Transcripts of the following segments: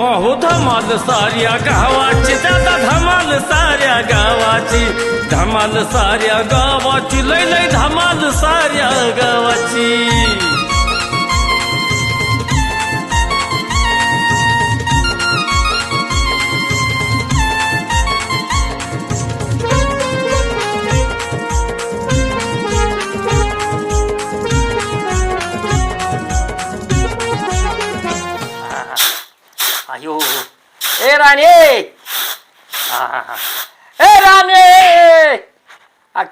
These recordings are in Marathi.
अहो धमाल साऱ्या गावाची दादा धमाल साऱ्या गावाची धमाल साऱ्या गावाची लय लय धमाल साऱ्या गावाची अयो ए राणे ए राणे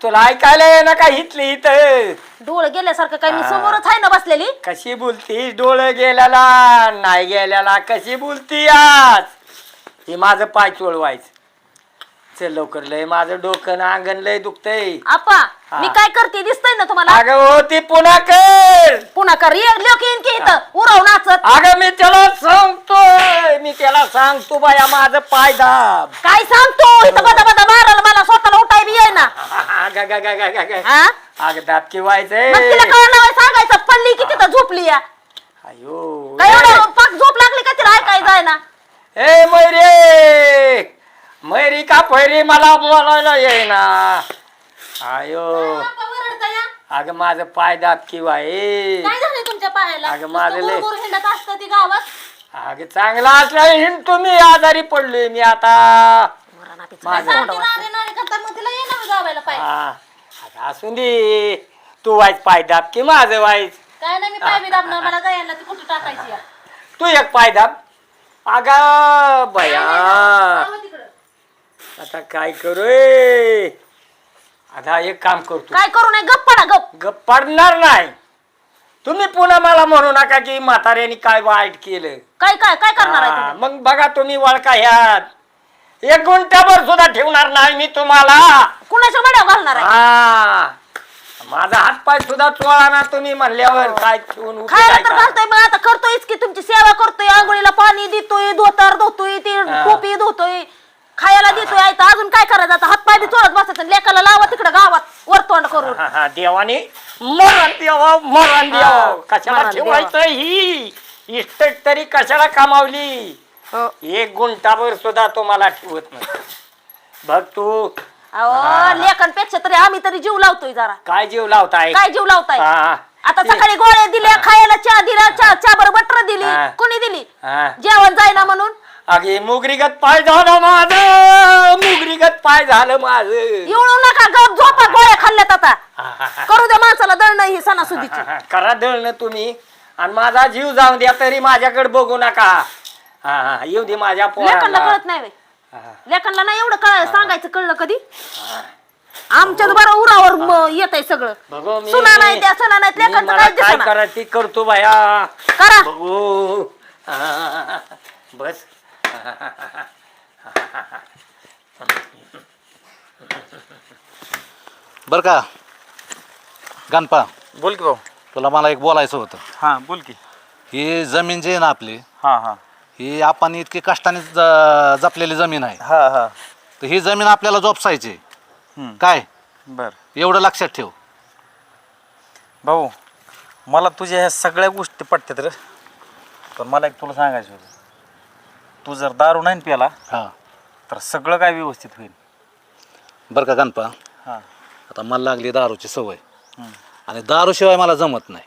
तुला ऐकायला ये ना का हितली इथं डोळ गेल्यासारखं काय मी समोरच आहे ना बसलेली. कशी बोलती डोळं गेल्याला नाही गेल्याला कशी बोलती आज हे माझं पाय चोळवायचं चल लवकर लय माझं डोकं ना अंगण लय दुखतय आपा मी काय करते दिसतंय ना तुम्हाला. अगं हो ती पुन्हा कर पुन्हा कर लोक येईन की इथं उराव नाचत. अगं मी त्याला सांगतो बाया माझं पाय दाब काय सांगतो इथं बदा बदा मारायला मला स्वतःला उठाय बी येईना. हा? अगं दाबकी व्हायचंय मग तिला कळलं नाही सांगायचं पडली की तिथं झोपली या. अयो काय एवढं पाक झोप लागली का तिला ऐकाय जाय ना. ए मैरे मैरी का पैरी मला बोलायला येईना आयो अगं माझं पाय दाबकी व्हाय काय झालं तुमच्या पायाला. अगं माझं लय हिंडत असतं ती गावात. अगं चांगला असला हिंडतो मी आजारी पडलोय मी आता माझं असून दे तू वाईच पाय दाब की माझं वाईच काय नाही मी पाय बी दाबणार मला जायला ती कुठे टाकायची. तू एक पाय दाब अगा बया आता काय करू आता एक काम करतो काय करू नाही गप्प पडा गप. गप पडणार नाही तुम्ही पुन्हा मला म्हणू नका की म्हाताऱ्याने काय वाईट केलं. काय काय काय करणार आहे तुम्ही? मग बघा तुम्ही वळका ह्यात एक गुंठ्यावर सुद्धा ठेवणार नाही मी तुम्हाला. कुणाच्या मड्या घालणार आहे. हा माझा हात पाय सुद्धा चोळा ना तुम्ही म्हणल्यावर काय ठेवून खायला तर घालतोय मग आता करतोयच की तुमची सेवा करतोय आंघोळीला पाणी देतोय धोतर धुतोय ती टोपी धुतोय खायला देतोय आता अजून काय करायचं आता हात पाय बी चोळत बसायचं लेकाला लावा तिकडे गावात वरतोंड करून. देवाने मरण देवा कशाला ठेवायचं ही इष्ट तरी कशाला कमावली. एक गुंठावर सुद्धा तुम्हाला ठेवत नाही बघ तू. अहो लेकांपेक्षा तरी आम्ही तरी जीव लावतोय जरा. काय जीव लावताय काय जीव लावताय. आता सकाळी गोळ्या दिल्या खायला चहा दिला चहा बरोबर बटर दिली कोणी दिली जेवण जायना म्हणून. अगे मुगरीगत पाय झालं माझं मुगरीगत पाय झालं माझं. येऊ नका गप झोपा गोळ्या खाल्ल्यात आता करू द्या माणसाला दळणं ही सणासुदीची. करा दळणं तुम्ही आणि माझा जीव जाऊन द्या तरी माझ्याकडे बघू नका. येऊ दे माझ्या लेकांना कळत नाही लेकांना नाही एवढं सांगायचं कळलं कधी. आमच्याच बरं उरावर येत आहे सगळं सुना नाही त्या सणा नाहीत लेकांचं काय काय करा ती करतो बाया करा बघू बस. बर का गणपा बोल की भाऊ. तुला मला एक बोलायचं होतं. हा बोल की. ही जमीन जी आहे ना आपली हा हा ही आपण इतकी कष्टाने जपलेली जमीन आहे. हा हा तर ही जमीन आपल्याला जोपासायची काय बर एवढं लक्षात ठेव भाऊ. मला तुझ्या ह्या सगळ्या गोष्टी पटतात रे पण मला एक तुला सांगायचं होतं. तू जर दारू नाही प्याला हां तर सगळं काय व्यवस्थित होईल. बरं का गणपा हां आता मला लागली दारूची सवय आणि दारूशिवाय मला जमत नाही.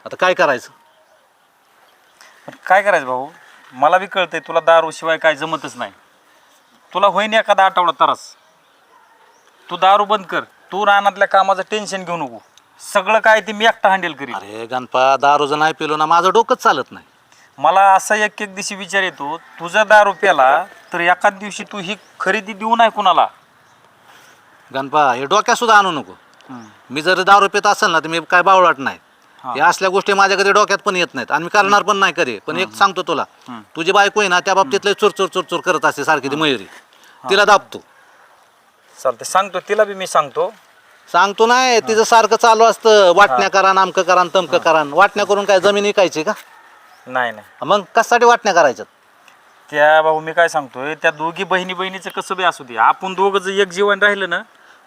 आता काय करायचं. पण काय करायचं भाऊ मला बी कळतंय तुला दारूशिवाय काय जमतच नाही. तुला होईन एखादा आठवडा त्रास तू दारू बंद कर. तू रानातल्या कामाचं टेन्शन घेऊ नको. सगळं काय ते मी एकटा हँडल करीन. अरे गणपा दारू जर नाही पिलो ना माझं डोकंच चालत नाही. मला असा एक एक दिवशी विचार येतो तुझा दारू प्याला तर एखाद दिवशी तू ही खरेदी देऊ नाही कुणाला. गणपा हे डोक्यात सुद्धा आणू नको. मी जर दारू पित असेल ना तर मी काय बावळट नाही. या असल्या गोष्टी माझ्या कधी डोक्यात पण येत नाहीत आणि मी करणार पण नाही कधी. पण एक सांगतो तुला तुझी बायको आहे ना त्या बाबतीत लय चुरचुर चुरचुर करत असते सारखी ती मयुरी तिला दाबतो. चालते सांगतो तिला बी मी सांगतो नाही तिचं सारखं चालू असतं वाटण्या करा नामकं करा तमकं करा. वाटण्या करून काय जमीन विकायची का. नाही नाही मग कशासाठी वाटण्या करायच्यात. त्या भाऊ मी काय सांगतोय त्या दोघी बहिणीचं कसं बी असू दे आपण दोघं जर एक जीवन राहिलं ना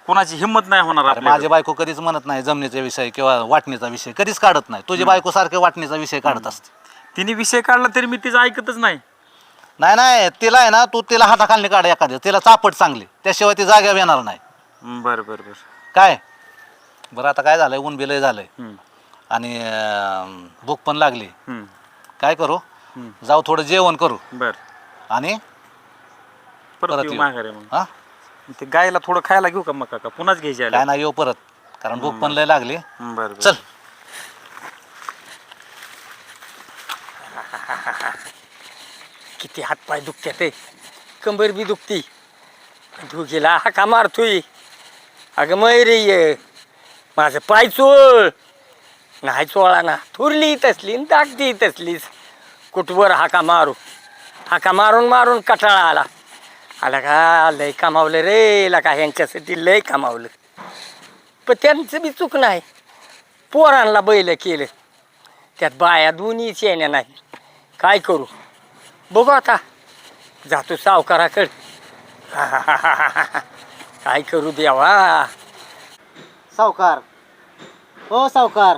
कोणाची हिंमत नाही होणार. माझी बायको कधीच म्हणत नाही जमिनीचा विषय किंवा वाटणीचा विषय कधीच काढत नाही. तुझी बायको सारखे वाटणीचा विषय काढत असते. तिने विषय काढला तरी मी तिचं ऐकतच नाही. नाही नाही तिला आहे ना तू तिला हाताखाली काढ एखाद्या तिला चापट चांगली त्याशिवाय ती जाग्यावर येणार नाही. बरं बरं बरं. काय बरं आता काय झालंय ऊन बिलय झालंय हम्म, आणि भूक पण लागली. हम्म, काय करू हम्म. जाऊ थोडं जेवण करू बरं आणि परत परत येऊ येऊ. माघारी मग. हा ते गायला थोडं खायला घेऊ का मग काका पुन्हाच घ्यायची काय नाही येऊ परत कारण भूक पण लय लागली. बरं चल किती हातपाय दुखत्यात ते कंबर बी दुखती तू गेला हाका मारतोय. अगं मयुरी ये माझं पाय चोळ नाही चोळा ना थुरली तसली न दागती तसलीच कुठवर हाका मारून मारून कटाळा आला का लय कमावलं रे का ह्यांच्यासाठी लय कमावलं. पण त्यांचं बी चूक नाही पोरांना बैल केलं त्यात बाया दोन्हीच येण्या नाही. काय करू बघू आता जातो सावकाराकडे. काय करू देवा. सावकार हो सावकार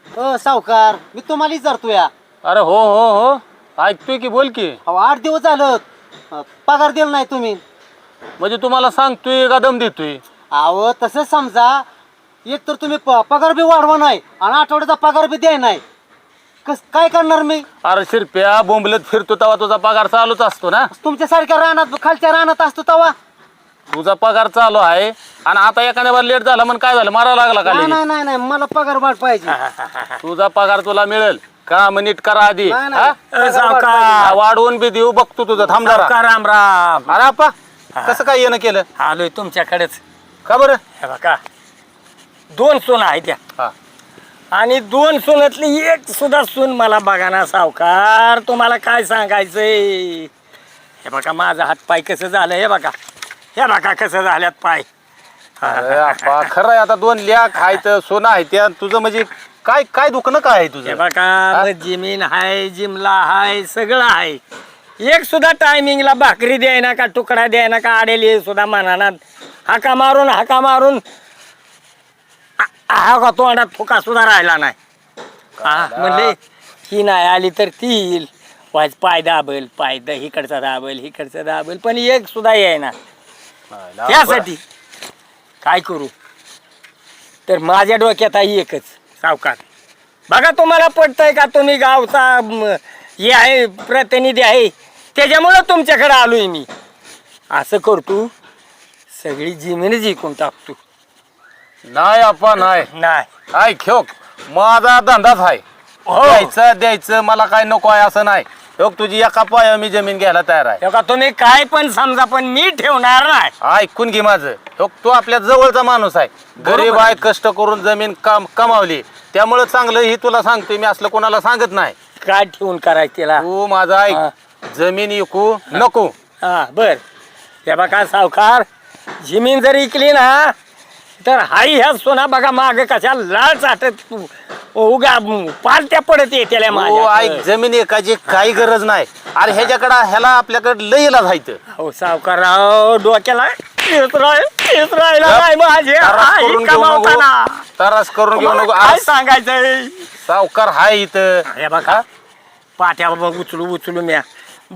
हो सावकार मी तुम्हाला विचारतोय. अरे हो हो हो ऐकतोय की बोल की. अहो 8 दिवस झालं पगार दिला नाही तुम्ही. म्हणजे तुम्हाला सांगतोय का दम देतोय. अहो तसं समजा एक तर तुम्ही पगार बी वाढवा नाही आणि आठवड्याचा पगार बी द्याय नाही. काय करणार मी. अरे शिरप्या बोंबलत फिरतो तेव्हा तुझा पगार चालूच असतो ना. तुमच्यासारख्या रानात खालच्या रानात असतो तवा. तुझा पगार चालू आहे आणि आता एखाद्या बार लेट झाला मग काय झालं मारा लागला का नाही लेडीज? नाही नाही नाही मला पगार वाढ पाहिजे. तुझा पगार तुला मिळेल का मग नीट करा आधी. नाही, नाही. हा? पगार सावकार. वाढ हा, वाढवून बी देऊ बघतो तुझं थांब जरा. सावकार राम राम. अरे आपा कसं काय येणं केलं आलोय तुमच्याकडेच. का बरं. हे बघा 2 सून आहेत त्या हा आणि 2 सुनातली एक सुद्धा सून मला बघा ना सावकार. तुम्हाला काय सांगायचंय. हे बघा माझा हात पाय कसं झालं हे बघा कसं झाल्यात पाय. अरे आपा खरं आहे आता 2 लाख आहे तर सोनं आहे त्या तुझं म्हणजे काय काय दुखणं काय आहे हे तुझं. बघा जमीन आहे जिमला आहे सगळं आहे. एक सुद्धा टायमिंगला भाकरी द्यायना का तुकडा द्यायना का आडेल हे सुद्धा मनानात हाका मारून हा का तोंडात फुका सुद्धा राहिला नाही. हा म्हणले ही नाही आली तर ती येईल. वाज पाय दाबल इकडचा दाबल पण एक सुद्धा येईना. त्यासाठी काय करू तर माझ्या डोक्यात आहे एकच सावकार. बघा तुम्हाला पटतंय का तुम्ही गावचा हे आहे प्रतिनिधी आहे त्याच्यामुळं तुमच्याकडे आलोय मी. असं करतो सगळी जमीन जिंकून टाकतो. नाही आपा नाही ऐक ह्यो माझा धंदाच आहे. हो. द्यायचं मला काय नको आहे असं नाही. ह्यो तुझी एका पाया मी जमीन घ्यायला तयार आहे. तेव्हा तुम्ही काय पण समजा पण मी ठेवणार नाही. ऐकून घे माझं. ह्यो तू आपल्या जवळचा माणूस आहे गरीब आहे कष्ट करून जमीन कमावली त्यामुळं चांगलं ही तुला सांगतोय मी असलं कोणाला सांगत नाही. काय ठेवून करायचं तिला. तू माझा ऐक जमीन विकू नको. हा बर हे बघा सावकार जमीन जर इकली ना तर हाई ह्या सोना बघा माग कशा लाल चाटत उगा पालत्या पडत येते तू माझ्या. ऐक जमीन एकाची काही गरज नाही. अरे ह्याला आपल्याकडे लय इलाज आहे इथं. हो सावकार डोक्याला तेच राहिला नाही माझे. आई कमावताना. त्रास करून घेऊ नको. काय सांगायचंय सावकार हाय इथं. हे बघा पाट्या उचलू म्या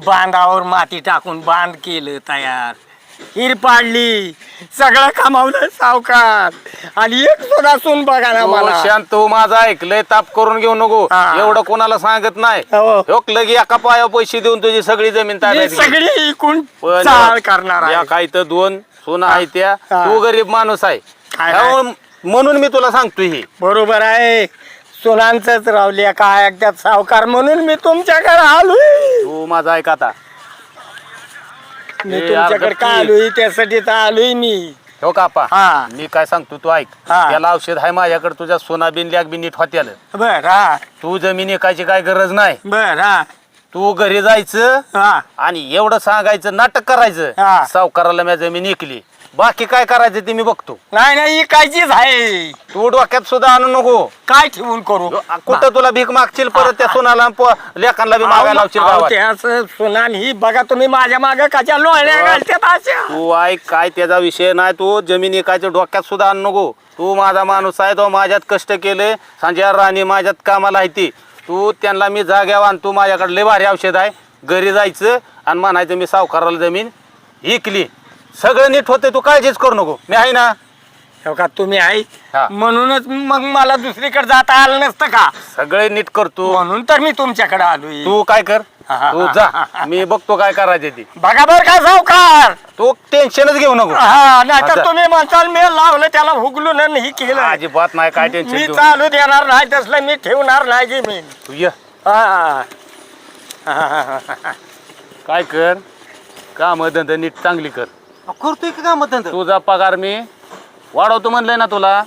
बांधावर माती टाकून बांध केलं तयार. हिर पाडली सगळं कमावलं सावकार आणि एक सुद्धा सून बघा ना मला. शांत तू माझा ऐक लय ताप करून घेऊ नको. हा. एवढं कोणाला सांगत नाही. हो. ह्यो लगे एका पायावर पैसे देऊन तुझी सगळी जमीन ही ताब्यात घे. सगळी इकून पण चाल करणार या आहे. काही तर 2 सोना आहे त्या. हा. तू गरीब माणूस आहे काय ह्यो म्हणून मी तुला सांगतोय हे. बरोबर आहे सोनांचंच रावल्या काय ऐकतात सावकार म्हणून मी तुमच्याकडे आलोय. तू माझा ऐक आता. मी ए, तुमच्याकडे यार, का आलोय त्यासाठी तर आलोय मी. हो कापा हा. मी काय सांगतो तू ऐक. हा. त्याला औषध आहे माझ्याकडे तुझ्या सोना बिन लॅग बिन नीट होत्याल. बर हा तू जमीन एकाची काय गरज नाही. बर हा तू घरी जायचं हा आणि एवढं सांगायचं नाटक करायचं हा. सावकाराला मी जमीन ऐकली बाकी काय करायचं ते मी बघतो. नाही कायचीच आहे. तू डोक्यात सुद्धा आणू नको. काय ठेवून करू कुठं तुला भीक मागशील परत त्या सोनाला लेखांना बी मागायला लावशील गावात. त्याच सोनान ही बघा तुम्ही माझ्या माग कशा लोळ्या घालतात अशा. तू ऐक काय त्याचा विषय नाही. तू जमीन एकाच्या डोक्यात सुद्धा आणू नको. तू माझा माणूस आहे. तो माझ्यात कष्ट केले सांजा राणी माझ्यात कामाला आहे ती. तू त्यांना मी जाग्यावर आण. तू माझ्याकडे लय भारी औषध आहे घरी जायचं आणि म्हणायचं मी सावकाराला जमीन विकली. सगळं नीट होते, तू काळजीच करू नको, मी आहे ना. हो का तुम्ही आहे हा. म्हणूनच मग मला दुसरीकडे जाता आलं नसतं का? सगळे नीट करतो. म्हणून तर मी तुमच्याकडे आलोय. तू काय कर, तू जा, मी बघतो काय करायचं ती. बघा बर का सावकार, तू टेन्शनच घेऊ नको. हा नाही तर आता- तुम्ही म्हणताल मी लावलं त्याला हुगलून आणि हे केलं. अजिबात नाही, काय टेन्शन मी घेऊ. चालू देणार नाही तसलं, मी ठेवणार नाही जमीन. तू ये हा. काय कर, काम धंदा नीट चांगली कर. करतोय की काम धंदा? तुझा पगार मी वाढवतो म्हणलंय ना तुला.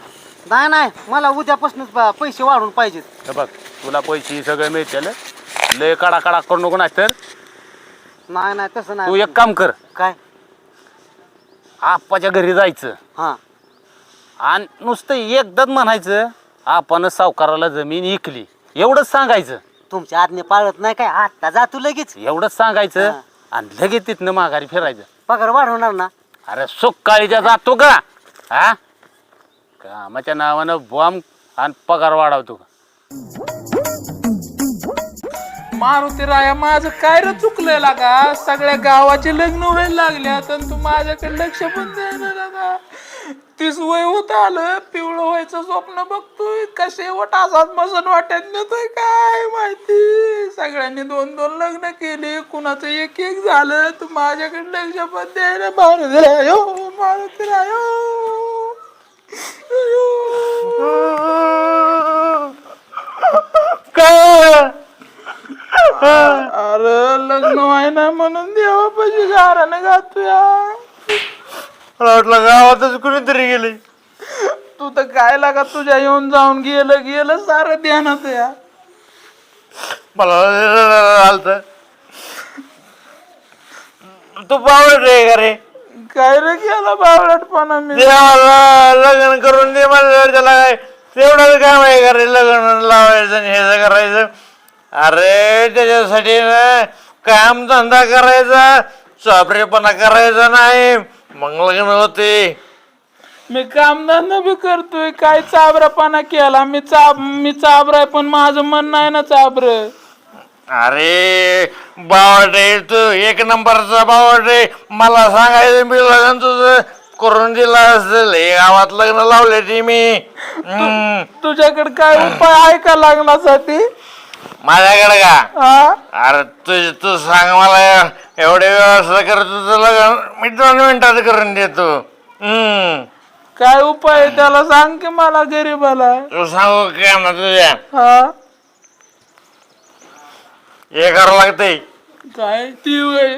नाही नाही, मला उद्यापासूनच पैसे वाढून पाहिजेत. हे बघ, तुला पैसे सगळे मिळतील, लय कडा करू नको. नाही तर नाही नाही तसं तू नाही. एक काम कर, काय? आप्पाच्या घरी जायचं हा आणि नुसतं एकदाच म्हणायचं आपण सावकाराला जमीन विकली, एवढंच सांगायचं. तुमच्या आज्ञा पाळत नाही काय? आता जातो लगेच. एवढंच सांगायचं हा. आणि लगेच तिथनं माघारी फिरायचं. पगार वाढवणार ना? अरे सुकाळीच्या जातो का? हा, कामाच्या नावानं बॉम्ब आणि पगार वाढवतो का? मारुती राया, माझं काय रे चुकलंय लागा? सगळ्या गावाचे लग्न व्हायला लागल्यात आणि तू माझ्याकडे लक्ष पण द्यायला लागा. 30 वय होत आलं, पिवळं व्हायचं स्वप्न बघतोय का शेवट असाच मसन वाटत नेतोय काय माहिती. सगळ्यांनी 2-2 लग्न केले, कुणाचं एक झालं, तू माझ्याकडे लक्ष पण द्यायला. मारुती रायो, मारुती रायो. अरे लग्न व्हाय ना म्हणून देवापाशी गाराने गातोय. वाटलं गावातच कुणीतरी गेले. तू तर काय लागा, तुझ्या येऊन जाऊन गेलं सारं ध्यानात या. मला आलत तू पावड रे का रे? काय रे केला बावळटपणा मी? देवाला लग्न करून दे मला, त्याला काय तेवढंच काम आहे का रे? लग्न लावायचं आणि हे करायचं. अरे त्याच्यासाठी ना काम धंदा करायचा, चापरेपणा करायचा नाही, मग लग्न होते. मी कामधंदा बी करतोय, काय चाबरापणा केला? मी चाबराय, पण माझं मन नाही ना चाबर. अरे बावट आहे तू, एक नंबरचा बावट आहे. मला सांगायचं मी लग्न तुझं करून दिलं असेल. हे गावात लग्न लावले ती मी. तुझ्याकडे काय उपाय आहे का लग्नासाठी? माझ्याकडे का? हा, अरे तू सांग मला, एवढे व्यवस्था कर तुझं लग्न मी 2 मिनिटात करून देतो. काय उपाय आहे त्याला सांग की मला, गरीबाला. तू सांगू का ना तुझ्या? हा, हे करावं लागतंय. काय ती वय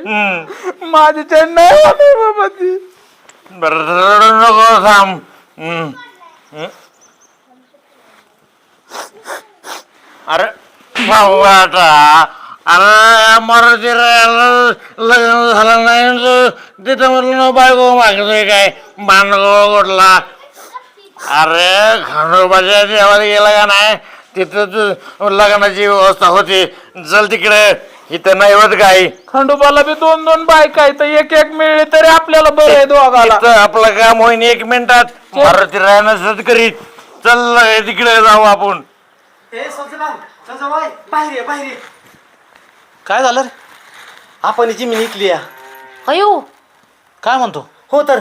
माझी चॅन नाही होती बाबा ती. बरं रडू नको, थांब. अरे भाऊ आता, अरे मराठी लग्न झालं नाही तिथं म्हणलं बायको मागतोय काय बांधगो गोठला. अरे खंडोबाच्या देवाला गेला का नाही, तिथं लग्नाची व्यवस्था होती. चल तिकडे, इथं नाही होत काय. खंडोबाला बी 2-2 बायका आहेत, एक मिळले तरी आपल्याला बरं आहे दोघाला. इथं आपलं काम होईन 1 मिनिटात. मारुती रायनं करीत. चल तिकडे जाऊ आपण. बाहेर ये, बाहेर ये. काय झालं रे? आपण जमीन विकली या. अयो, काय म्हणतो? हो तर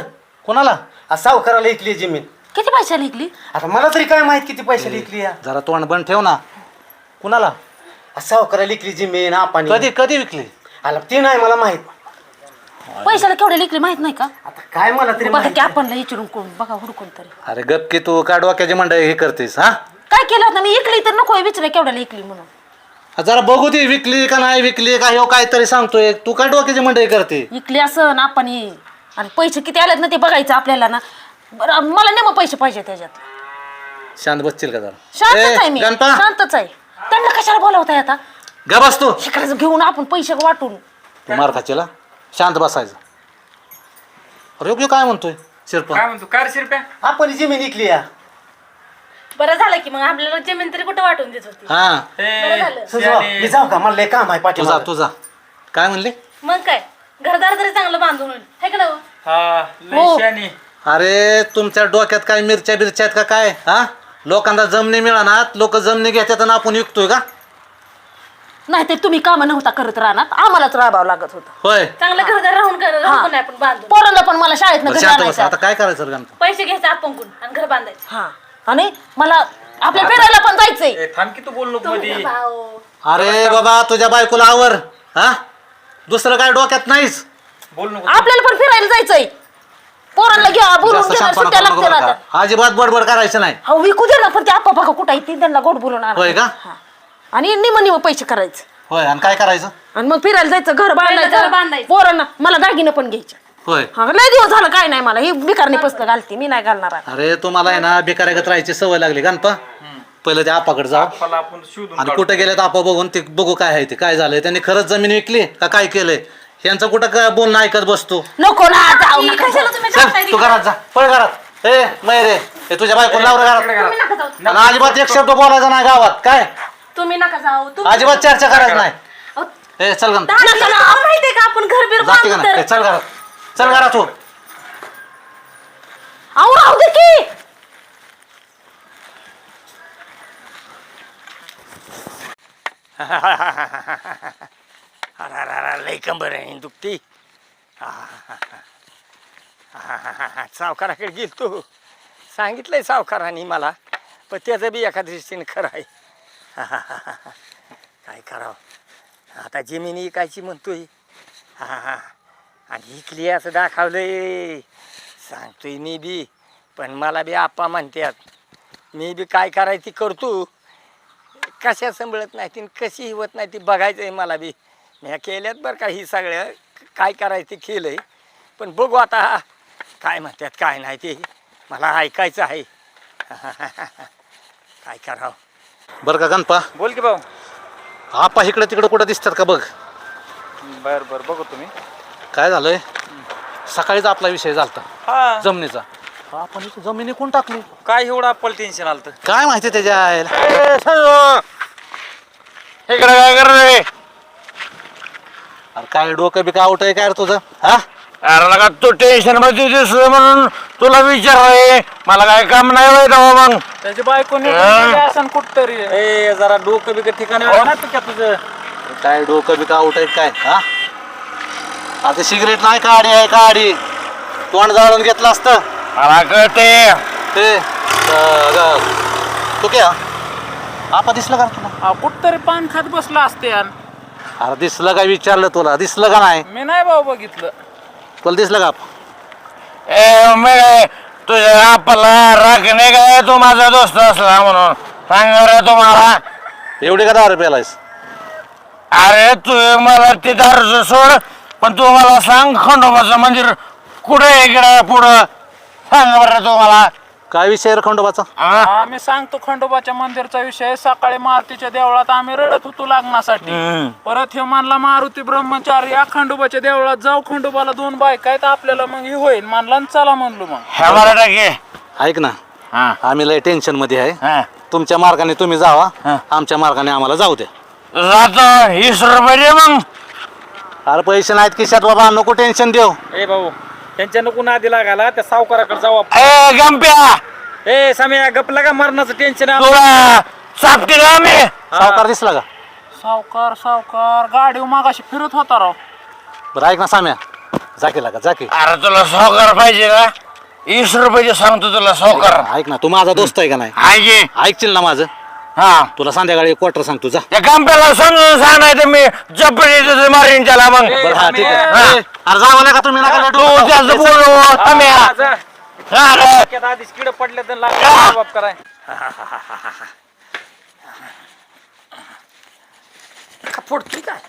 कोणाला? सावकाराला विकली जमीन. किती पैशाला विकली? आता मला तरी काय माहित किती पैशाला विकली या. जरा तोंड बंद ठेव ना. कुणाला? सावकाराला विकली जमीन आपण. कधी विकली? आला ते नाही मला माहित. पैशाला केवढे विकली माहित नाही का? आता काय मला तरी बघा माहित की आपण विचारून कोण बघा, हुडकून तरी. अरे गप की तू, काय डोक्याची मंडळी हे करतेस? हा, काय केलं होतं मी? इकली तर नको विचार केवढ्याला विकली म्हणून. जरा बघू दे विकली का नाही विकली का, ह्यो काहीतरी सांगतोय. तू काय डोक्याची मंडळी करते? विकली असं ना आपण आणि पैसे किती आलेत ना ते बघायचं आपल्याला ना. बरं, मला नेमं पैसे पाहिजे त्याच्यात. शांत बसतील का जरा? शांतच आहे मी, गणपा, शांतच आहे. त्यांना कशाला बोलावताय आता? गा बस तू. शिकायचं घेऊन आपण पैसे वाटून. तू मार खाचीला, शांत बसायचं. अरे योग्य काय म्हणतोय शिरपा? काय म्हणतो काय रे शिरप्या? आपण जमीन विकली या. बरं झालं की मग आपल्याला जमीन तरी कुठं वाटून देत होती. हा, बरं झालं. सुजवा, मी जाऊ का? मला लय काम आहे पाठी. तुझा काय म्हणले? मग काय घरदार तरी चांगलं बांधून होईल है का नाही? हा, हो. लय शानी. अरे तुमच्या डोक्यात काय मिरच्या बिरच्या आहेत का काय? हा, लोकांना जमनी मिळानात, लोक जमनी घेतात आणि आपण विकतोय का? नाहीतर तुम्ही कामं नव्हता करत राहणार आम्हालाच राबावं लागत होतं. होय चांगलं घरदार राहून पण आपण बांधून पोरांना पण मला शाळेत बरं, शांत बस. आता काय करायचं रे गणपा? पैसे घ्यायचे आपण आणि घर बांधायचं. हा आणि मला आपल्या फिरायला पण जायचंय. थांब की तू बोल नको मध्ये. भाऊ अरे बाबा तुझ्या बायकोला आवर. हा दुसरं काय डोक्यात नाहीच. बोल नको. आपल्याला पण फिरायला जायचंय. पोरांना घ्या बोलून जास्त घ्या शांतपणा सुट्ट्या करू नको लागते बरं ना का? अजिबात बडबड करायचं नाही. हो विकू दे ना पण ते आप्पा बघा कुठं येते त्यांना गोड बोलून आणा. होय का? हा. आणि निम पैसे करायचे होय आणि काय करायचं? आणि मग फिरायला जायचं घर घर बांधायचं बांधायचं. पोरांना मला दागिनं पण घ्यायचे. होय. हा लय दिवस झालं काय नाही मला ही बिकारणी पसलं घालते मी नाही घालणार आता. अरे तुम्हाला आहे ना भिकाऱ्यागत राहायची सवय लागली गणपा. पहिलं त्या आपाकडे जा मला आपण शोधून आणि कुठे गेले तर आपा बघून ते बघू काय आहे ते काय झालंय त्यांनी खरंच जमीन विकली का काय केलंय यांचं कुठं काय बोलणं ऐकत बसतो. नको ना जाऊ नका कशाला तुम्ही चल करताय तू घरात जा पळ घरात. ए मैरे हे तुझ्या बायकोला लावर घरात. तुम्ही नका जाऊ आणि अजिबात एक शब्द बोलायचा नाही गावात काय तुम्ही नका जाऊ अजिबात चर्चा करायची नाही. अहो, ए चल गण माहितीये का आपण घर बिर जाते का बांधू नाही तर ए, चल घरात चल घरात हो. आऊ राहू दे की लय कंबर आहे दुखती. सावकाराकडे गेलतो सांगितलंय सावकाराने मला पण त्याचं बी एका दृष्टीने खरं आहे. काय करावं आता जमीन इकायची म्हणतोय. आणि इकली असं दाखवलंय सांगतोय मी बी पण मला बी आप्पा म्हणतात. मी बी काय करायची करतो कशा सांभाळत नाही ती कशी होत नाही ती बघायचं आहे मला बी. मी केल्यात बरं का ही सगळं काय करायचं ते केलं आहे पण बघू आता काय म्हणतात काय नाही ते मला ऐकायचं आहे. काय करावं. बरं का गणपा बोल की भाऊ. आपा इकडे तिकडे कुठं दिसतात का बघ. बर बर बघू तुम्ही. काय झालंय सकाळीच आपला विषय झालता हा जमिनीचा. आपण इथे जमिनी कोण टाकली काय एवढं आपलं टेन्शन आलं तर. काय माहिती त्याच्या आईला. इकडे काय कर रे? अरे काय डोकं बी आउट आहे काय रे तुझं हा. अरे लगा तू टेन्शन मध्ये दिसलं म्हणून तुला विचारलंय. मला काय काम नाही माहित मग. त्याची बायको असं कुठतरी ए जरा डोकं बिकट ठिकाणी आहे ना तुझ्या तुझं. काय डोकं बी आउट आहे काय हा. आता सिगरेट नाही काढी आहे काढी तोंड जाळून घेतलं असतं. मला कळते. ते तू क्या आपा दिसलं का रे तुला. कुठतरी पान खात बसला असते अरे दिसलं का विचारलं तुला दिसलं का नाही. मी नाही भाऊ बघितलं. तुला दिसलं का ए मी तुझ्या आपला राखणे काय तू माझा दोस्त असला म्हणून सांग रे तुम्हाला. एवढी का 10 रुपयालायस. अरे तू मला ते दारूचं सोड पण तू मला सांग खंडोबाचं मंदिर कुठे आहे इकडे पुढं सांग बरं तुम्हाला. काय विषय रे खंडोबाचा. आम्ही सांगतो खंडोबाच्या मंदिरचा विषय. सकाळी मारुतीच्या देवळात आम्ही रडत होतो लग्नासाठी. परत हे मानला मारुती ब्रह्मचारी या खंडोबाच्या देवळात जाऊ खंडोबाला 2 बायका आहेत आपल्याला मग हे होईल मानला आणि चला म्हणलो मग. हे मला टाके. ऐक ना हा आम्ही लय टेन्शन मध्ये आहे. हा तुमच्या मार्गाने तुम्ही जावा हा. आमच्या मार्गाने आम्हाला जाऊ द्या. जातो 20 रुपये दे मग. अरे पैसे नाहीत खिशात बाबा नको टेन्शन देऊ. ए भाऊ त्यांच्या नको नादी लागायला त्या सावकाराकडे जाऊ आपण. ए गंप्या ए सम्या गपला का मरणाचं टेन्शन आहे. तुला चापटी का मी. सावकार दिसला का. सावकार गाडी मागाशी फिरत होता राव. बरं ऐक ना साम्या जा की लागा जा की. अरे तुला सावकार पाहिजे का 20 रुपये सांगतो तुला सावकार. ऐक ना तू माझा दोस्त आहे का नाही. आहे ऐकशील ना माझं. हा तुला संध्याकाळी 1 क्वार्टर सांगतो जा. त्या गंप्याला समजून सांग नाही तर मी जपडी मारीन त्याला मग. बरं हा ठीक हा. आहे. अरे जावं नाही का तुम्ही नका तू त्याचं बोलू थांब्या. अरे आधीच किड पडले तर लागला बाप कराय. फोडती काय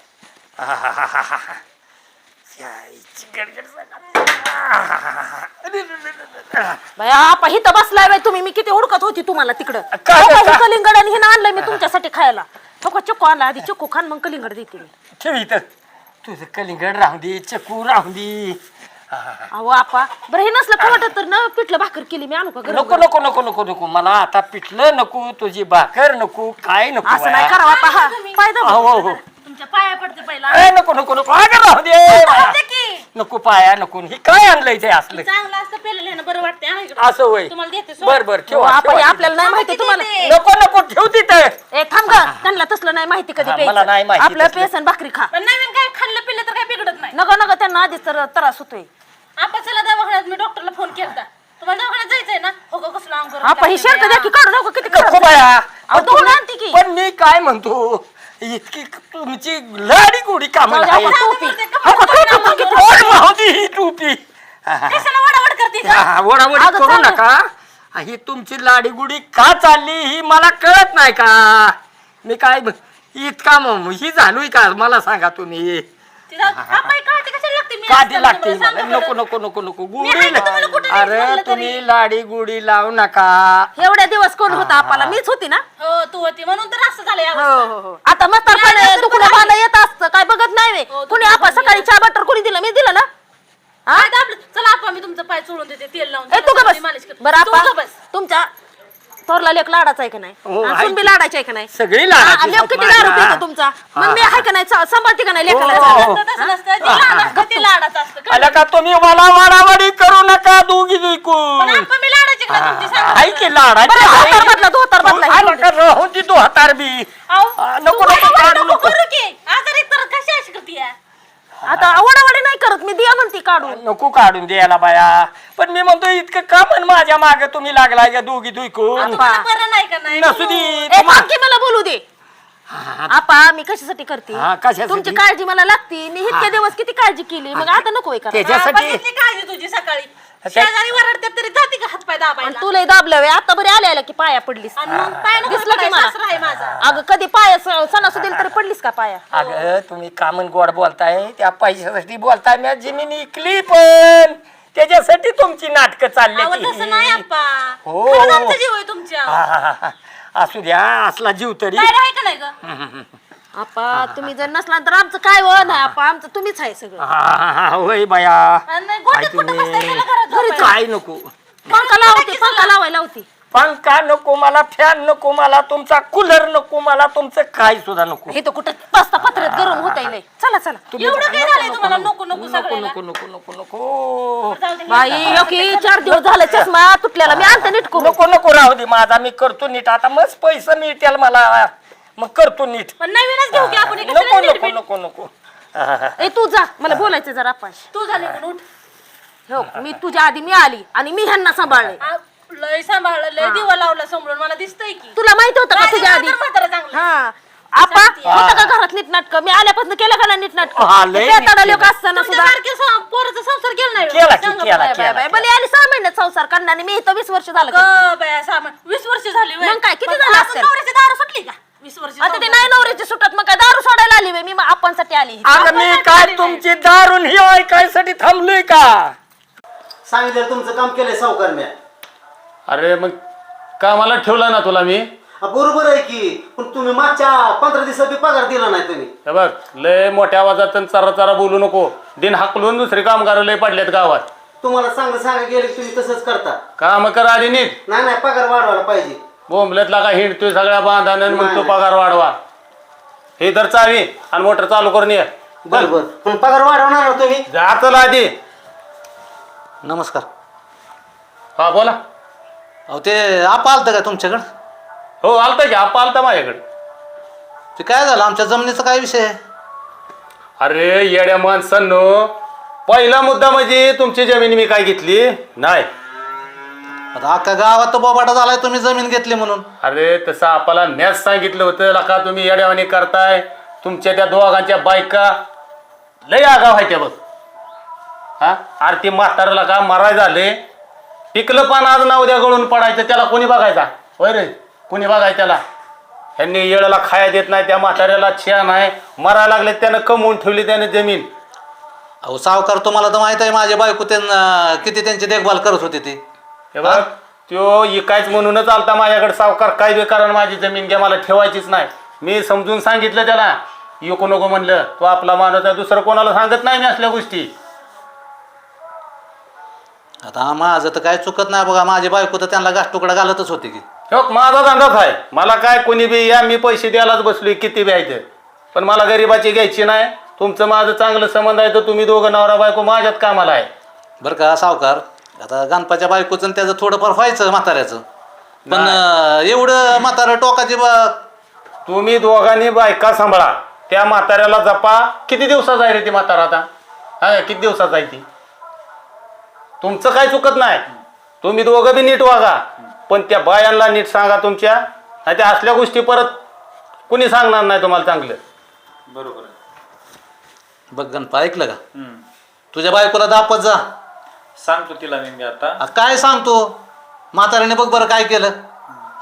बाया आपा हिथं बसलाय बाई तुम्ही. मी किती हुडकत होती तुम्हाला तिकडं. काय- हो का, हे कलिंगड आणि हे आणलंय मी तुमच्यासाठी खायला. हो का चक्कू आणला आधी चक्कू खान मग कलिंगड देते मी. ठेव इथं तुझं कलिंगड राहून दे चकू राहून दे. अहो आपा बरं हे नसलं का वाटत तर ना पिठलं भाकर केली मी आणू का गरम नको नको नको नको नको मला आता पिठलं नको तुझी भाकर नको काय नको असं नाही करावं आता हा पाय दाबा. हो हो तुमच्या पाया पडते पहिला. ए, नको नको नको अगं राहू दे राहू दे की. नको पाया नको हे काय आणलंय ते असलं चांगलं असतं पेलेलं बरं वाटते आणा इकडं. असं होय तुम्हाला देते सोड. बर बर ठेव आपल्याला नाही माहिती तुम्हाला नको नको ठेव तिथं ए थांब ग त्यांना तसलं नाही माहिती कधी हा, मला प्यायचं. नाही माहिती आपलं तसलं. पेसन भाकरी खा पण नवीन काय खाल्लं पिल्लं तर काय बिघडत नाही. नका नका त्यांना आधीच तर त्रास होतोय आपण चला दवाखान्यात मी डॉक्टरला फोन केलता. तुम्हाला दवाखान्यात जायचंय ना हो का कसलं अंग करून आपण ही टाकते शर्ट द्या की काढू नको किती नको खराब बाया अहो, दोन आणते की. पण मी काय म्हणतो इतकी तुमची लाडी गोडी कामं जाऊ दे, नाही. आपण टोपी. ही टोपी कशाला वडावड करते का? वडावडी अगं, करू चालेल. नका ही तुमची लाडीगुडी का चालली ही मला कळत नाही का मी काय इतका ही झालोय का मला सांगा तुम्ही तिला आपण काढते कशाला लागते मी काठी असताना लागते तुम्हाला मला. सांगू नको बरं. नको नको नको मी आहे का तुम्हाला गुडी कुठे नाही अरे म्हणलं तुम्ही लाडी गुडी लावू नका एवढ्या दिवस कोण होता आपल्याला मीच होती ना हो तू होती म्हणून तर असं झालं या हो हो हो आता म्हातारपणे दुखणं बांधा येत असतं काय बघत नाही वे. हो, कुणी आपण सकाळी चहा बटर कुणी दिलं मी दिलं ना हा चला आपण मी तुमचं पाय चोळून देते तेल लावून ए तू का बस मालिश करते. बरं तू का आपण बस तुमच्या थोरला लेख लाडाचा आहे का नाही हो, आणि आहे सून बी की. लाडाची आहे का नाही सगळी हा, लाडाची लेक किती माझ्या. दारू पितो तुमचा मग मी आहे का नाही सांभाळते का नाही लेखाला हो. तसं नसतं ते लाडाचं असतं, ते लाडाचं असतं कळलं? आला का तुम्ही मला वाडावाडी करू नका दोघी पण ऐकून आपण मी लाडाची का तुमची सांगा आहे की लाडाची बरं, आहे. धोतर बदला, धोतर बदला. आला का राहून ती तो हातार बी अहो, नको तू नको वडावडी काढू नको नको करू की आजारी तर कशी अशी करते आता आवडावाडी नाही करत मी दिया म्हणते काढून नको काढून द्यायला बाया पण मी म्हणतो इतकं का म्हण माझ्या मागे तुम्ही लागलाय का दोघी दुईकून तुम्हाला बरं नाही का नाही नसू दे ए थांब की मला बोलू दे आपा मी कशासाठी करते हा, कशासाठी? तुमची काळजी मला लागते मी इतके दिवस किती काळजी केली मग आता नको करा त्याच्यासाठी बघितली काळजी तुझी सकाळी शेजारी वरडतात तरी जाते का हातपाय आणि दाबायला तुला दाबलं वे आता बरी आल्या की पाया पडलीस आणि मग पाय नको दिसलं की पडायचं, मला? सासरा आहे माझा अगं कधी पाया सणासुदील तरी पडलीस का पाया अगं तुम्ही कामन गोड बोलताय त्या पैशासाठी बोलताय मी जमीन इकली पण त्याच्यासाठी तुमची नाटकं चालली अहो, तसं नाही आप्पा हो. खरंच आमचा जीव आहे तुमच्या असू द्या असला जीव तरी काय आहे का नाही ग आपा तुम्ही जर नसला तर आमचं काय हो नाही आपा आमचं तुम्हीच आहे सगळं होय बाया आणि गोट्यात कुठं बसताय त्याला घरात झोपायला. काय नको पंखा लावते पंखा लावायला होती पंखा नको मला फॅन नको मला तुमचा कूलर नको मला तुमचं काय सुद्धा नको हे तर कुठं बसता पत्र्यात गरम होता येईल चला चला एवढं काय झालंय तुम्हाला नको नको सगळ्याला नको नको नको नको जाऊ दे. बाई ओके 4 दिवस झाले चष्मा तुटलेला मी आणते नीट करू नको नको राहू दे माझा मी करतो नीट आता मस्त पैसा मिळतील मला मग करतो नीट पण नवीनच घेऊ की आपण हे नको कशाला नको नीट-बीट? नको नको ए तू जा मला बोलायचं जरा आपण तू झाली पण उठ हो मी तुझ्या आधी मी आली आणि मी ह्यांना सांभाळले आ, लय सांभाळलं लय दिवा लावला समोरून मला दिसतंय की तुला माहिती होतं का राजी तुझ्या आधी तर म्हातारा चांगला. हा आपा होतं का घरात नीट नाटक मी आल्यापासून केलं का नाही नीट हा, लय नीट नाटक केलं. लोक असताना तुमच्या सुद्धा सारख्या पोराचा संसार केला नाही केला की, सांगा केला, बरं. केला. बाय बली आली 6 महिन्यात संसार करणार आणि मी इथं 20 वर्ष झालं करते. ग बाया सामान 20 वर्ष झाली व्हय. मग काय, किती पण झालं अजून असेल? नवऱ्याची दारू सुटली का 20 वर्ष आता ते जाऊन. नाही नवऱ्याची सुटत मग काय दारू सोडायला आली बाई, मी आपणसाठी आली अगं मी काय तुमची दारून ही ऐकायसाठी थांबलोय का सांगितलं तुमचं काम केलंय सावकार म्या अरे मग कामाला ठेवला ना तुला मी बरोबर आहे की पण तुम्ही मागच्या 15 दिवसात बी पगार दिला नाही तुम्ही हे बघ लय मोठ्या आवाजात चरा चरा बोलू नको दिन हाकलून दुसरे कामगार लय पडलेत गावात तुम्हाला चांगलं सांगा गेले की तुम्ही तसंच करता काम कर आधी नीट नाही नाही पगार वाढवायला पाहिजे बोंबलतला का हिंडतोय सगळ्या बांधानं म्हणतो पगार वाढवा हे तर चावी आणि मोटर चालू करून ये बर बर पण पगार वाढवणार ना तुम्ही जातला आधी नमस्कार. हा बोला अहो ते आप आलतं का तुमच्याकडं हो आलता की आप्पा आलता माझ्याकडे ते काय झालं आमच्या जमिनीचा काय विषय आहे? अरे येड्या माणसांनो पहिला मुद्दा म्हणजे तुमची जमीन मी काय घेतली नाही आता अख्खा गावात तो बोबाटा झालाय तुम्ही जमीन घेतली म्हणून. अरे तसं आपल्याला मॅच सांगितलं होतं लका तुम्ही येड्यावानी करताय तुमच्या त्या दोघांच्या बायका लय आगाव आहे त्या बघ हा आरती म्हाताराला का माराय झाले पिकलं पण आज ना उद्या गळून पडायचं त्याला कोणी बघायचा होय रे कोणी बघाय त्याला ह्यांनी येळाला खाया देत नाही त्या म्हाताऱ्याला छान आहे मरायला लागले त्यानं कमवून ठेवली त्याने जमीन अहो सावकार तुम्हाला तर माहित आहे माझी बायको त्यांना किती त्यांची देखभाल करत होती ती. हे बघ त्यो इकायच म्हणूनच आलता माझ्याकडे सावकार काय बे कारण माझी जमीन घ्या मला ठेवायचीच नाही मी समजून सांगितलं त्याला येऊ नको म्हणलं तो आपला माणूस आहे दुसरं कोणाला सांगत नाही मी असल्या गोष्टी आता माझं तर काय चुकत नाही बघा माझी बायको तर त्यांना गाठ तुकडा घालतच होती की. हो माझा धंदाच आहे मला काय कोणी बी या मी पैसे द्यायलाच बसलोय किती बी आहे ते पण मला गरिबाची घ्यायची नाही तुमचं माझं चांगलं संबंध आहे तर तुम्ही दोघं नवरा बायको माझ्यात कामाला आहे. बरं का सावकार, आता गणपाच्या बायकोचं आणि त्याचं थोडंफार व्हायचं म्हाताऱ्याचं, पण एवढं म्हातारं टोकाची तुम्ही दोघांनी बायका सांभाळा, त्या म्हाताऱ्याला जपा. किती दिवसाचा आहे रे ती म्हातारा आता? हा, किती दिवसाचा आहे ती? तुमचं काय चुकत नाही, तुम्ही दोघं बी नीट वागा, पण त्या बायांना नीट सांगा तुमच्या, नाही त्या असल्या गोष्टी परत कुणी सांगणार नाही तुम्हाला चांगलं. बरोबर आहे. बघ गणपा, ऐकलं का? तुझ्या बायकोला दापत जा. सांगतो तिला मी आता. काय सांगतो? म्हाताऱ्याने बघ बरं काय केलं.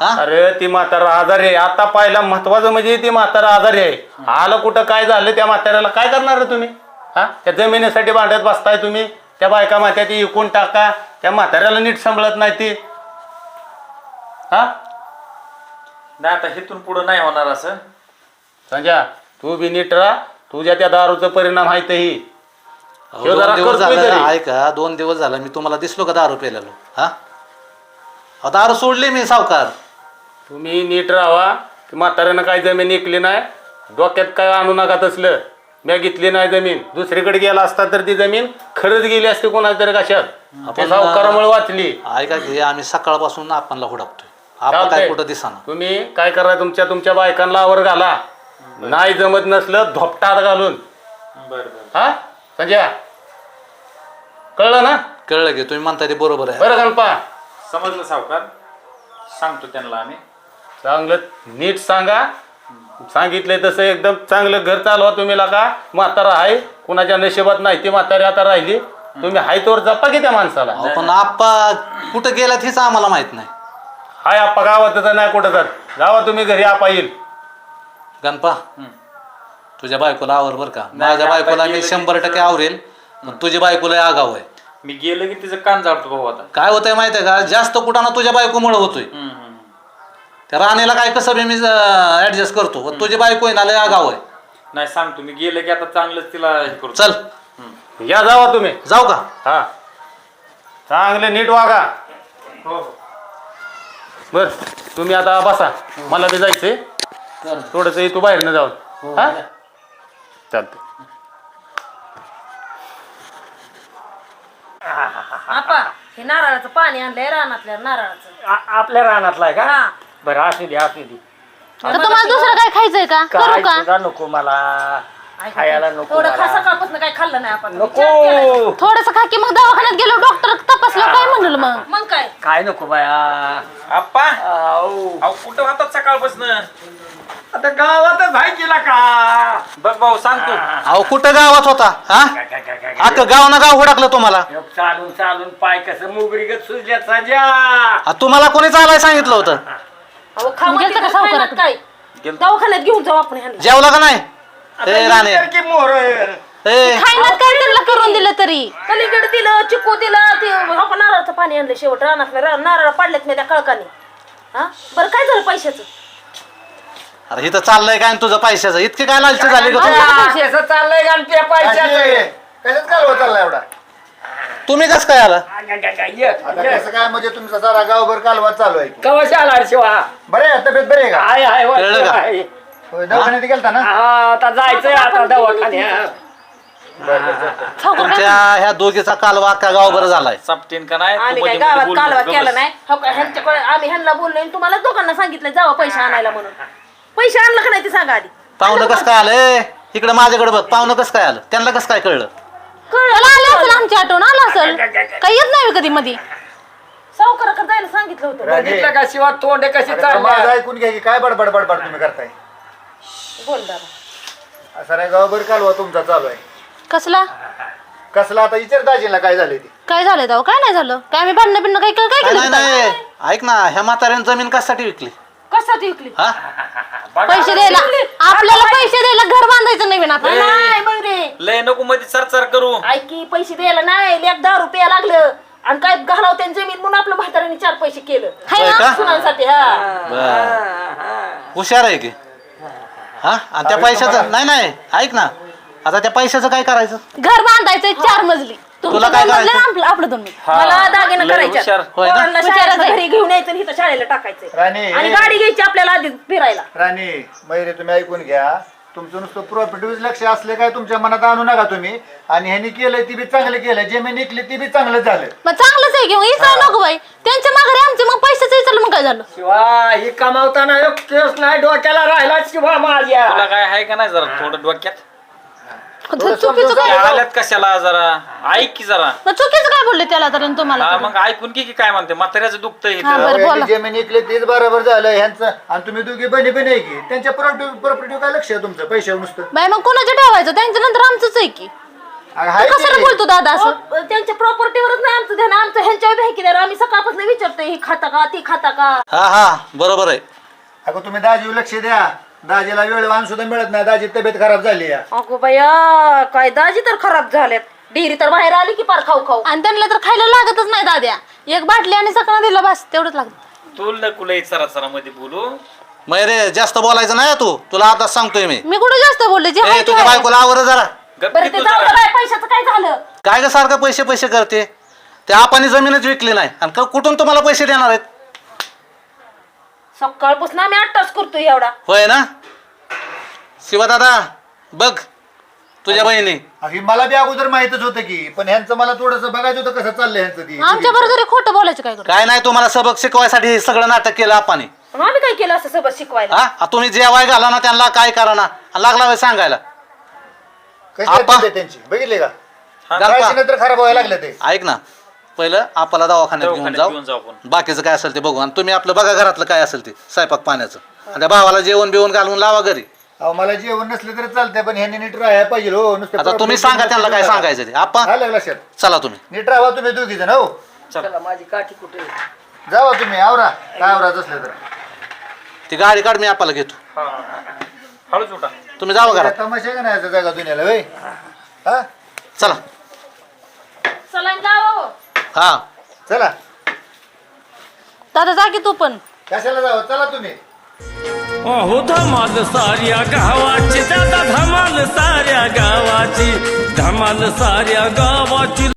हा, अरे ती म्हातारा आजारी आहे. आता पहिला महत्वाचं म्हणजे ती म्हातारा आजारी आहे. आलं कुठं काय झालं त्या म्हाताऱ्याला काय करणार रे तुम्ही? हा, त्या जमिनीसाठी भांडत बसताय तुम्ही. त्या बायका मात्या ती इकून टाका, त्या म्हाताऱ्याला नीट सांभाळत नाही ती. हा, नाही आता इथून पुढं नाही होणार असं. संजय तू बी नीट राहा, तुझ्या त्या दारूचा परिणाम आहे तेही. अहो, 2 दिवस झालं, ऐका, 2 दिवस झाला मी तुम्हाला दिसलो का दारू पेलेलो? हा, अहो, दारू सोडली मी सावकार. तुम्ही नीट राहा. म्हाताऱ्यानं काय जमीन इकली नाही, डोक्यात काय आणू नका तसलं. मी घेतली नाही जमीन, दुसरीकडे गेला असता तर ती जमीन खरंच गेली असते कोणाच्या तरी कशात. आपण सावकारामुळे वाचली. ऐका की, आम्ही सकाळपासून आपणला हुडकतोय, आपण काय कुठं दिसाना. तुम्ही काय करा, तुमच्या बायकांना आवर घाला. नाही जमत नसलं धोपटात घालून. बरं. हा संजय, कळलं ना? कळलं की, तुम्ही म्हणताय ते बरोबर आहे. बरं गणपा, समजलं सावकार, सांगतो त्यांना आम्ही. चांगलं नीट सांगा. सांगितलंय तसं एकदम चांगलं घर चालवा तुम्ही. का म्हातारा आहे, कुणाच्या नशिबात नाही ती म्हातारी आता राहिली. तुम्ही हाय तोवर जपा की त्या माणसाला. अहो, पण आप्पा कुठं गेलात हेच आम्हाला माहित नाही. हाय आप्पा गावातच नाही कुठं जात. जावा तुम्ही घरी, आपा येईल. गणपा, तुझ्या बायकोला आवर बर का. माझ्या बायकोला मी 100% आवरेल, पण तुझी बायकोला आगाव आहे. मी गेलं की तिचं कान जाळतो भाऊ आता. काय होतंय माहिती आहे का, जास्त कुठाना तुझ्या बायकोमुळे होतोय. त्या राणीला काय कसं बी मी ऍडजस्ट करतो, पण तुझी बायको आहे ना लय आगाव आहे. नाही सांगतो मी गेलं की आता चांगलंच तिला हे करतो. चल या, जावा तुम्ही. जाऊ का? हा, चांगले नीट वागा. बर, तुम्ही आता बसा, मला बी जायचंय थोडस. तू बाहेर न जाऊन. हा, चालतं. आपा, हे नारळाचं पाणी आणलंय रानातल्या नारळाचं. आपल्या रानातला आहे का? हा. बरं, असू दे असू दे. तर तुम्हाला दुसरं काय खायचंय का? काय करू का? सुद्धा नको मला, खायला नको थोडं खा, मला. सकाळपासून काय खाल्लं नाही आपण. नको, थोडस खा की, मग दवाखान्यात गेलो, डॉक्टर तपासलं, काय म्हणलं मग काय? काय नको बाया. आप्पा, आऊ. अहो कुठं होतात सकाळपासून? आता गावातच आहे केला का? बघ भाऊ सांगतो. अहो कुठं गावात होता? हा, अख्खं गाव ना गाव हुडकलं तुम्हाला. चालून चालून पाय कसं मुगरीगत सुजल्या साज्या. तुम्हाला कोणी चालाय सांगितलं होतं? अहो, खा म्हणते तर खायला काय? दवाखान्यात घेऊन जाऊ आपण ह्याला. जेवला का नाही? ए राणे, की मोहर. ए खायला काय त्यांना करून दिलं तरी? कलिकडे दिलं, चिकू दिलं, ते आपण नारळाचं पाणी आणलं शेवट रानात. नारळ पाडलेत मी त्या कळकाने. हा, बरं काय झालं पैशाचं? अरे इथं चाललंय काय तुझं पैशाचं? इतके काय लालची झाली का तू? कसं चाललंय गणप्या पैशाचं? कशाच कालवा चालला एवढा? तुम्ही कसं काय आला? आता कसं काय म्हणजे तुमचा सारा गावभर कालवा चालू आहे की? कवाशी आला रे शिवा? बरे आहे, तब्येत बरी आहे का? आहे आहे कळलं का? आहे. होय, दवाखान्यात गेलता ना? हा, आता जायचंय आता दवाखान्यात. तुमच्या ह्या दोघीचा कालवा अख्खा गावभर झालाय. चपटीन का नाही? तू आम्ही काय मध्ये गावात बोलू कालवा नको, केला बस. नाही. हो का, ह्यांच्याकडे आम्ही ह्यांना बोललोय आणि तुम्हाला दोघांना सांगितलं जावा पैसे आणायला म्हणून. पैसे आणलं का नाही ते सांगा आधी. पाहुणं कसं काय आलं? इकडे माझ्याकडे बघ, पाहुणं कसं काय आलं? त्यांना कसं काय कळलं? आलं असेल, आमची आठवण आलं असेल. काही येत नाही कधी मध्ये. सावकाराकडे जायला सांगितलं होतं. बघितलं का शिवा तोंड कशी अरे, माझं चालली? ऐकून घ्या की काय बडबड बडबड तुम्ही करताय? बोल दादा. सारा गावभर कालवा तुमचा चालू आहे. कसला कसला? आता विचार दाजीला काय झालंय ते. काय झालं तेव्हा? काय नाही झालं. काय आम्ही भांडणं बिंडणं काय काय काय केलं नाही होतं? नाही, ऐक ना, ह्या म्हाताऱ्याने जमीन कशासाठी विकली? कशासाठी विकली? हा, पैसे द्यायला. आपल्याला पैसे द्यायला घर बांधायचं नवीन आता. नाही मग रे, लय नको मध्ये सरचार करू. ऐकी, पैसे द्यायला नाही, लेक 10 रुपया लागलं आणि काय घालाव त्यांनी जमीन म्हणून आपलं म्हाताऱ्याने 4 पैसे केलं. हाय होय ना, का? सुनांसाठी. हा, बरं. हुशार आहे की. हा, आणि त्या पैशाचं नाही नाही, ऐक ना, आता त्या पैशाचं काय करायचं? घर बांधायचंय 4 मजली. तुला काय करायचं? आपलं 2 मजली. मला दागिने लय करायचे. हुशार. होय ना? पोरांना शाळेत घरी घेऊन यायचं आणि इथं शाळेला टाकायचं. राणी आणि गाडी घ्यायची आपल्याला आधी फिरायला. राणी मैरे तुम्ही ऐकून घ्या. तुमचं नुसतं प्रॉपर्टीवर लक्ष असले काय तुमच्या मनात आणू नका तुम्ही. आणि ह्यांनी केलंय ती बी चांगलं केलंय, जमीन विकली ती बी चांगलं झालं. मग चांगलंच आहे की मग विचारू नको बाई, त्यांच्या माघारी आमचे मग पैशाचं विचारलं मग काय झालं? शिवा ही कमावताना एक केस नाही डोक्याला राहिला शिवा माझ्या. तुला काय आहे का नाही जरा थोडं डोक्यात? चुकीचं ते काय आल्यात कशाला जरा ऐक की जरा. मग चुकीचं काय बोलले त्याला तर तुम्हाला हा तरी? मग ऐकून की काय म्हणते म्हाताऱ्याचं दुखतं हा, इथं. बरं, बोला. ह्यांनी जमीन विकली तीच बरोबर झालं ह्यांचं. आणि तुम्ही दोघी बहिणी बहिणी आहे की त्यांच्या प्रॉपर्टीवर काय लक्ष आहे तुमचं पैशावर नुसतं? बाई मग कोणाच्या ठेवायचं, त्यांच्या नंतर आमचंच आहे की. हाय तू कशाला ते. बोलतो दादा असं? त्यांच्या प्रॉपर्टीवरच नाही आमचं ध्यान, आमचं ह्यांच्यावर आहे की नाही? आम्ही सकाळपासून विचारतोय ही खाता का ती खाता का. हा हा बरोबर आहे. अगं तुम्ही दाजीवर लक्ष द्या. दाजीला वेळवान सुद्धा मिळत नाही, दाजी तब्येत खराब झाली आहे. अगो बाया काय दाजी तर खराब झाल्यात, डेअरी तर बाहेर आली की पार खाऊ खाऊ. आणि त्यांना तर खायला लागतच नाही दाद्या, एक बाटली आणि सकाळ दिला बस तेवढंच लागत. तुला कुला सरा मध्ये बोलू. रे जास्त बोलायचं नाही तू, तुला आता सांगतोय मी. मी कुठं जास्त बोलले जे ए, आहे ते तुझ्या आहे. बायकोला आवर जरा. बरं ते जाऊ दे बाई, पैशाचं काय झालं? काय ग सारखं पैसे पैसे करते? त्या आपण जमीनच विकली नाही आणि कुठून तुम्हाला पैसे देणार आहेत? सकाळपासून आम्ही 8 तास करतोय एवढा. होय ना शिवा दादा, बघ तुझ्या बहिणी. अगदी मला बी अगोदर माहितच होतं की, पण ह्यांचं मला थोडंसं बघायचं होतं कसं चाललंय ह्यांचं ती. आमच्या बरोबर खोटं बोलायचं काय करू? काय नाही, तुम्हाला सबक शिकवायसाठी हे सगळं नाटक केलं आपण. आम्ही काय केलं असं सबक शिकवायला? हा तुम्ही जेवाय घाला ना त्यांना, काय करा ना, आणि लागला वेळ सांगायला. कशी आपा. आहेत त्यांची बघितले का? गणपा, काळजी नंतर खराब व्हायला लागलं ते. ऐक ना, पहिलं आपल्याला दवाखान्यात घेऊन घेऊन जाऊ जाऊ, आपण. बाकीचं काय असेल ते बघू. आणि तुम्ही आपलं बघा घरातलं काय असेल ते स्वयंपाक पाण्याचं. आणि त्या भावाला जेवण बिवण घालून लावा घरी. अहो मला जेवण नसलं तरी चालतंय, पण ह्यांनी नीट राहायला पाहिजे हो. नुसतं आता तुम्ही सांगा त्यांना काय सांगायचं ते. आपण आलं लक्षात. चला तुम्ही. नीट राहा तुम्ही दोघी जण हो. चला माझी काठी कुठे? जावा तुम्ही, आवरा काय आवरायचं असलं तर. ती गाडी काढ, मी आपल्याला घेतो. हळूच उठा. तुम्ही जावा घरात. तमाशा का नाही याचा जागा दुनियाला होय? हा चला. चला जावं. हा चला. दादा जा की तू पण. कशाला जावं, चला तुम्ही. अहो धमाल साऱ्या गावाची, दादा धमाल साऱ्या गावाची, धमाल साऱ्या गावाची.